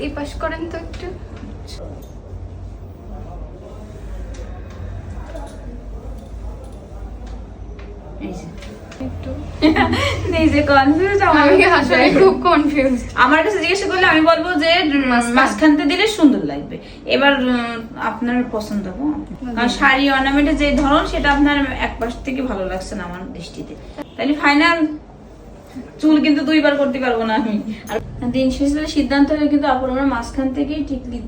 এই পাশ করেন তো একটু। আমার কাছে জিজ্ঞাসা করলে আমি বলবো যে মাঝখানতে দিলে সুন্দর লাগবে। এবার আপনার পছন্দ, কারণ শাড়ি অর্নামেন্টের যে ধরন সেটা আপনার এক পাশ থেকে ভালো লাগছে না আমার দৃষ্টিতে। তাহলে ফাইনাল চুল কিন্তু দুইবার করতে পারবো না আমি। আর দিন শেষে সিদ্ধান্ত হলে কিন্তু আপনার আমরা মাঝখান থেকেই টিকলি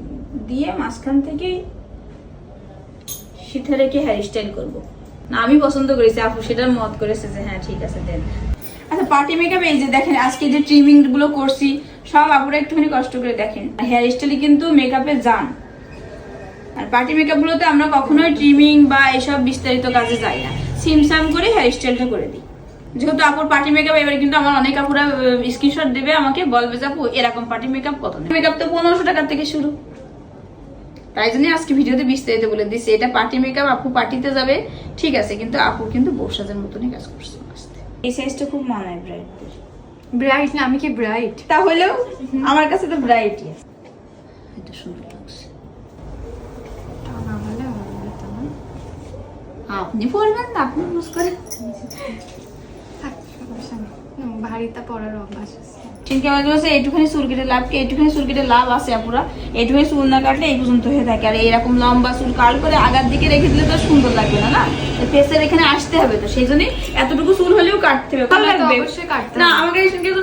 দিয়ে মাঝখান থেকেই সিথে রেখে হেয়ার স্টাইল করবো না। আমি পছন্দ করেছি, আপু সেটার মত করেছে যে হ্যাঁ ঠিক আছে দেন। আচ্ছা পার্টি মেকআপ এই যে দেখেন আজকে যে ট্রিমিং গুলো করছি সব আপুরা একটুখানি কষ্ট করে দেখেন। হেয়ার স্টাইল কিন্তু মেকআপে যান। আর পার্টি মেকআপ গুলোতে আমরা কখনোই ট্রিমিং বা এসব বিস্তারিত কাজে যাই না, সিমসাম করে হেয়ার স্টাইলটা করে দিই। যেহেতু আপুর পার্টি মেকআপ এবারে কিন্তু আমার অনেক আপুরা স্ক্রিনশট দেবে আমাকে, বলবে যে আপু এরকম পার্টি মেকআপ কত, মেকআপ তো 1500 টাকা থেকে শুরু। তাই জন্য আজকে ভিডিওতে বিস্তারিত বলে দিচ্ছি এটা পার্টি মেকআপ, আপু পার্টিতে যাবে ঠিক আছে, কিন্তু আপু কিন্তু বর্ষাদের মতনই কাজ করছে। এই সাইজটা খুব মানায় ব্রাইটদের। ব্রাইট না, আমি কি ব্রাইট? তাহলেও আমার কাছে তো ব্রাইটই আছে। এটা সুন্দর লাগছে। আপনি পরবেন না, আপনি বুঝ করে ভারীটা পরার অভ্যাস আছে। কিন্তু আমাদের কাছে এইটুখানি চুল কেটে লাভ কি, এইটুখানি চুল কেটে লাভ আছে আপুরা। এইটুখানি চুল না কাটলে এই পর্যন্ত হয়ে থাকে। আর এরকম লম্বা চুল কাল করে আগার দিকে রেখে দিলে তো সুন্দর লাগবে না, না ফেসের এখানে আসতে হবে, তো সেই জন্যই এতটুকু চুল হলেও কাটতে হবে, ভালো লাগবে না। আমাকে কেউ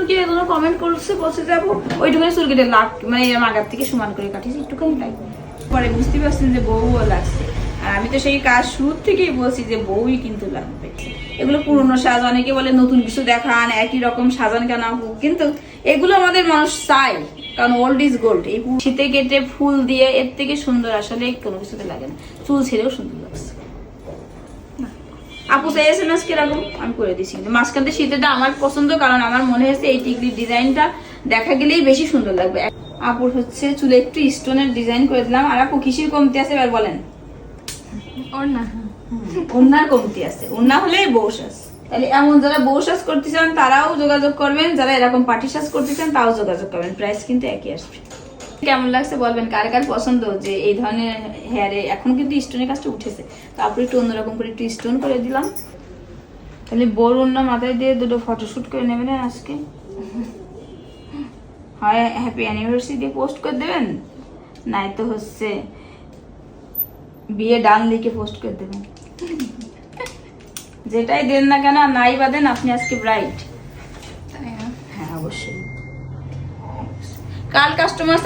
কমেন্ট করছে, বলছে যে আপু ওইটুখানি চুল কেটে লাভ মানে এরকম আগার থেকে সমান করে কাটিস একটুখানি লাগবে। পরে বুঝতে পারছেন যে বউও লাগছে। আর আমি তো সেই কাজ শুরু থেকেই বলছি যে বউই কিন্তু লাগবে। এগুলো পুরনো সাজ, অনেকে বলে নতুন কিছু দেখান, একই রকম সাজান কেন হোক, কিন্তু এগুলো আমাদের মানুষ চাই, কারণ ওল্ড ইজ গোল্ড। এই শীতে কেটে ফুল দিয়ে এর থেকে সুন্দর আসলে কোনো কিছুতে লাগে না, চুল ছেড়েও সুন্দর লাগছে। আপু চাইছে না কিরকম আমি করে দিচ্ছি, কিন্তু মাঝখানতে শীতেটা আমার পছন্দ, কারণ আমার মনে হয়েছে এই টিকলির ডিজাইনটা দেখা গেলেই বেশি সুন্দর লাগবে। আপুর হচ্ছে চুলে একটু স্টোনের ডিজাইন করে দিলাম। আর আপু কিসের কমতি আছে এবার বলেন? ওনার কমতি আছে, ওনা হলে বউ সাজ। তাহলে এমন যারা বউ সাজ করতে চান তারাও যোগাযোগ করবেন, যারা এরকম পার্টি সাজ করতে চান তাও যোগাযোগ করবেন, প্রাইস কিন্তু একই আসবে। কেমন লাগছে বলবেন, কার কার পছন্দ যে এই ধরনের হেয়ারে। এখন কিন্তু স্টোনের কাজটা উঠেছে, তারপরে একটু অন্যরকম করে একটু স্টোন করে দিলাম। তাহলে বড় ওনা মাথায় দিয়ে দুটো ফটোশুট করে নেবেন আজকে, হয় হ্যাপি অ্যানিভার্সারি দিয়ে পোস্ট করে দেবেন, নাই তো হচ্ছে বিয়ে ডান লিখে পোস্ট করে দেবেন। যেটাই দেন না কেন, নাই বা দেন আপনি আজকে ব্রাইট। হ্যাঁ অবশ্যই। কাল কাস্টমার